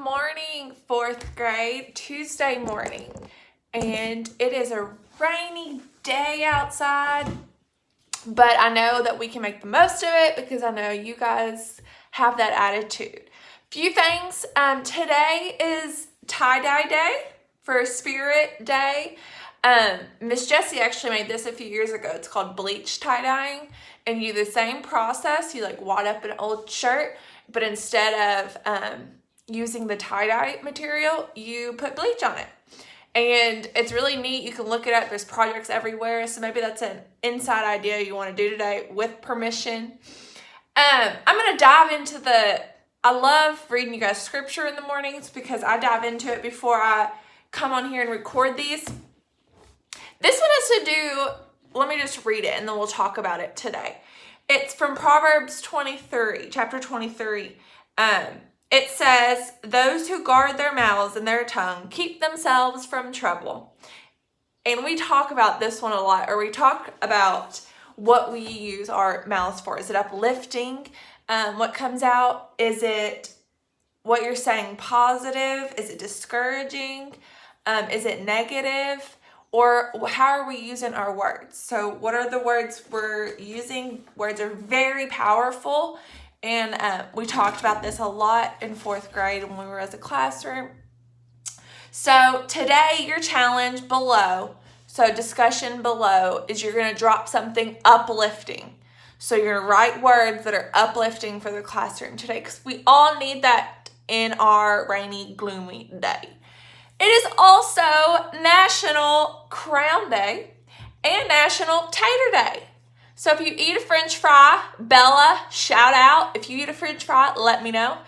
morning, fourth grade, Tuesday morning, and it is a rainy day outside, but I know that we can make the most of it because I know you guys have that attitude. Few things, today is tie-dye day for Spirit Day. Miss Jessie actually made this a few years ago. It's called bleach tie-dyeing, and you do the same process. You like wad up an old shirt, but instead of using the tie-dye material, you put bleach on it. And it's really neat. You can look it up. There's projects everywhere. So maybe that's an inside idea you want to do today with permission. I'm going to dive into I love reading you guys scripture in the mornings because I dive into it before I come on here and record these. This one has to do, let me just read it and then we'll talk about it today. It's from Proverbs 23, chapter 23. It says, those who guard their mouths and their tongue keep themselves from trouble. And we talk about this one a lot, or we talk about what we use our mouths for. Is it uplifting? What comes out? Is it what you're saying positive? Is it discouraging? Is it negative? Or how are we using our words? So what are the words we're using? Words are very powerful. And we talked about this a lot in fourth grade when we were as a classroom. So today, your challenge below, so discussion below, is you're going to drop something uplifting. So you're going to write words that are uplifting for the classroom today, because we all need that in our rainy, gloomy day. It is also National Crown Day and National Tater Day. So if you eat a French fry, Bella, shout out. If you eat a French fry, let me know.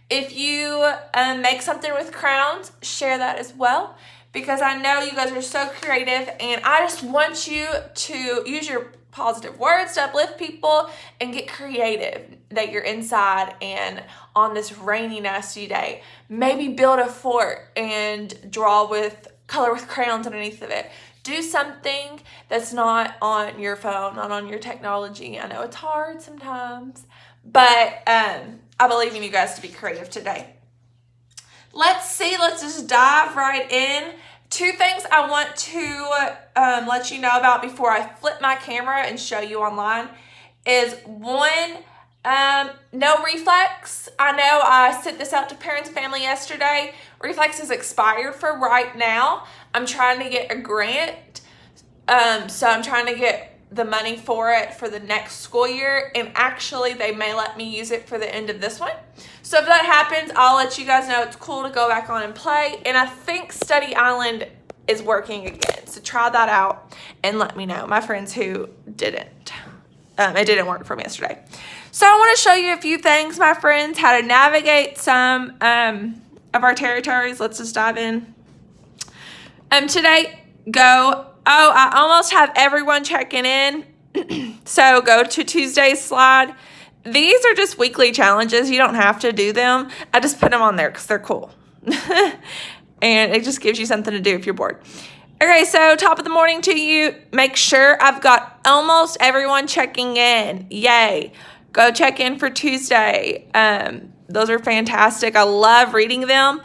If you make something with crowns, share that as well. Because I know you guys are so creative, and I just want you to use your positive words to uplift people and get creative that you're inside and on this rainy, nasty day. Maybe build a fort and draw with color with crayons underneath of it. Do something that's not on your phone, not on your technology. I know it's hard sometimes, but I believe in you guys to be creative today. Let's just dive right in. Two things I want to let you know about before I flip my camera and show you online is one, no Reflex. I know I sent this out to parents and family yesterday. Reflex is expired for right now. I'm trying to get a grant. So I'm trying to get the money for it for the next school year. And actually, they may let me use it for the end of this one. So if that happens, I'll let you guys know. It's cool to go back on and play. And I think Study Island is working again. So try that out and let me know. My friends who didn't. It didn't work for me yesterday. So I want to show you a few things, my friends, how to navigate some of our territories. Let's just dive in. Today, I almost have everyone checking in. So go to Tuesday's slide. These are just weekly challenges. You don't have to do them. I just put them on there because they're cool. And it just gives you something to do if you're bored. Okay, so top of the morning to you. Make sure I've got almost everyone checking in. Yay. Go check in for Tuesday. Those are fantastic. I love reading them.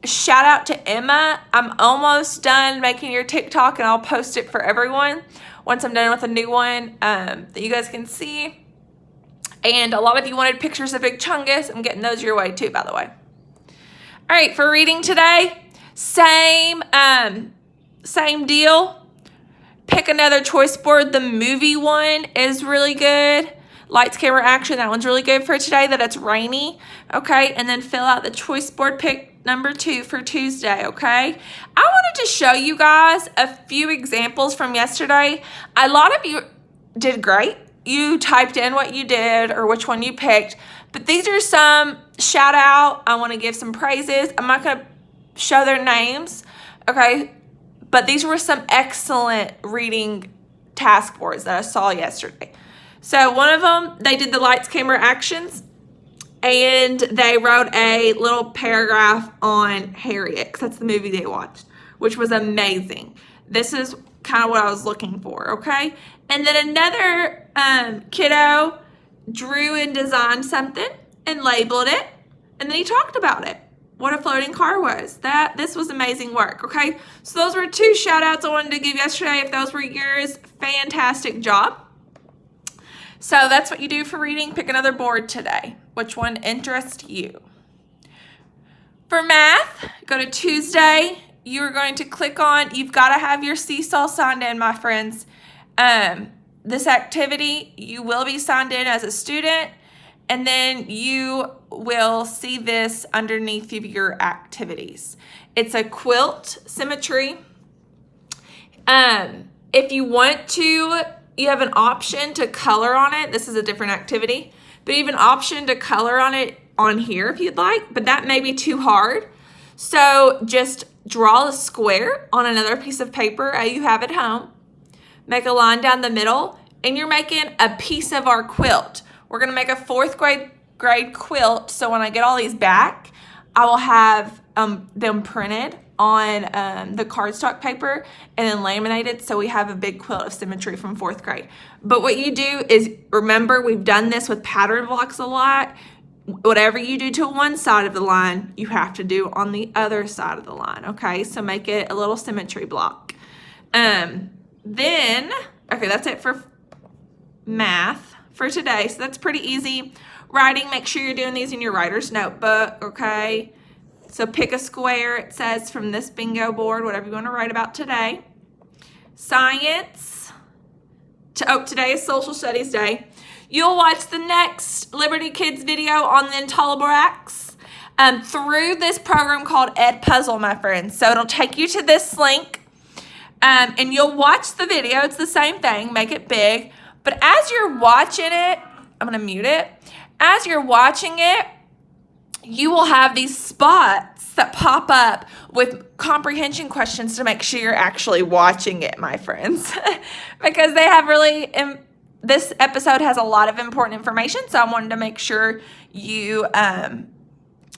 Shout out to Emma. I'm almost done making your TikTok, and I'll post it for everyone once I'm done with a new one that you guys can see. And a lot of you wanted pictures of Big Chungus. I'm getting those your way too, by the way. All right, for reading today, same deal. Pick another choice board. The movie one is really good. Lights, camera, action. That one's really good for today that it's rainy. Okay, and then fill out the choice board. Pick number 2 for Tuesday, okay? I wanted to show you guys a few examples from yesterday. A lot of you did great. You typed in what you did or which one you picked, but these are some shout out. I want to give some praises. I'm not going to show their names, okay? But these were some excellent reading task boards that I saw yesterday. So one of them, they did the lights, camera, actions. And they wrote a little paragraph on Harriet, because that's the movie they watched, which was amazing. This is kind of what I was looking for, okay? And then another kiddo drew and designed something and labeled it, and then he talked about it. what a floating car was. This was amazing work, okay? So those were 2 shout outs I wanted to give yesterday. If those were yours, fantastic job. So that's what you do for reading. Pick another board today. Which one interests you? For math, go to Tuesday. You're going to click on, you've got to have your Seesaw signed in, my friends. This activity, you will be signed in as a student, and then you will see this underneath of your activities. It's a quilt symmetry. If you want to, you have an option to color on it. This is a different activity, but you have an option to color on it on here if you'd like, but that may be too hard. So just draw a square on another piece of paper you have at home. Make a line down the middle, and you're making a piece of our quilt. We're going to make a 4th grade quilt, so when I get all these back, I will have them printed on the cardstock paper and then laminated, so we have a big quilt of symmetry from 4th grade. But what you do is, remember, we've done this with pattern blocks a lot. Whatever you do to one side of the line, you have to do on the other side of the line, okay? So make it a little symmetry block. Then, okay, that's it for math for today. So that's pretty easy. Writing, make sure you're doing these in your writer's notebook, okay? So pick a square, it says, from this bingo board, whatever you want to write about today. Science. Today is Social Studies Day. You'll watch the next Liberty Kids video on the Intolabrax through this program called Edpuzzle, my friends. So it'll take you to this link, and you'll watch the video. It's the same thing. Make it big. But as you're watching it, I'm going to mute it. As you're watching it, you will have these spots that pop up with comprehension questions to make sure you're actually watching it, my friends. Because they have really... This episode has a lot of important information, so I wanted to make sure you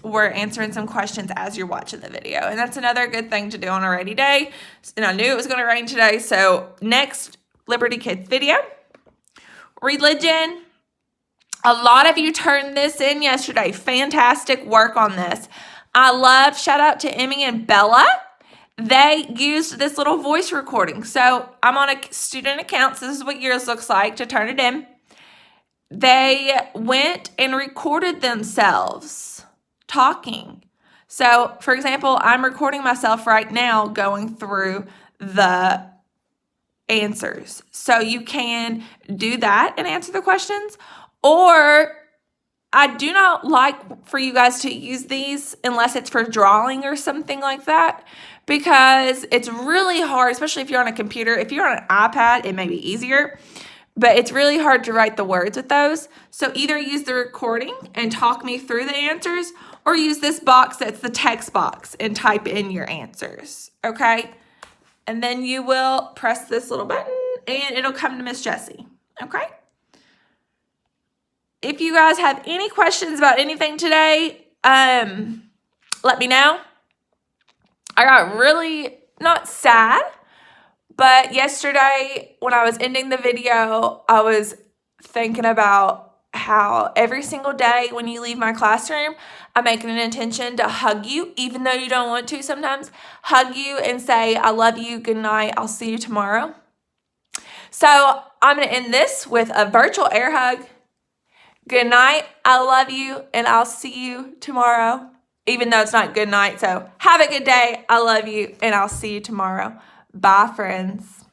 were answering some questions as you're watching the video. And that's another good thing to do on a rainy day. And I knew it was going to rain today, so next Liberty Kids video. Religion. A lot of you turned this in yesterday. Fantastic work on this. Shout out to Emmy and Bella. They used this little voice recording. So I'm on a student account. So this is what yours looks like to turn it in. They went and recorded themselves talking. So, for example, I'm recording myself right now going through the answers. So you can do that and answer the questions. Or I do not like for you guys to use these unless it's for drawing or something like that, because it's really hard, especially if you're on a computer. If you're on an iPad, it may be easier, but it's really hard to write the words with those. So either use the recording and talk me through the answers, or use this box that's the text box and type in your answers, okay? And then you will press this little button and it'll come to Miss Jessie, okay? If you guys have any questions about anything today, let me know. I got really, not sad, but yesterday when I was ending the video, I was thinking about how every single day when you leave my classroom, I'm making an intention to hug you, even though you don't want to sometimes. Hug you and say, I love you, good night, I'll see you tomorrow. So I'm going to end this with a virtual air hug. Good night, I love you, and I'll see you tomorrow. Even though it's not good night, so have a good day, I love you, and I'll see you tomorrow. Bye, friends.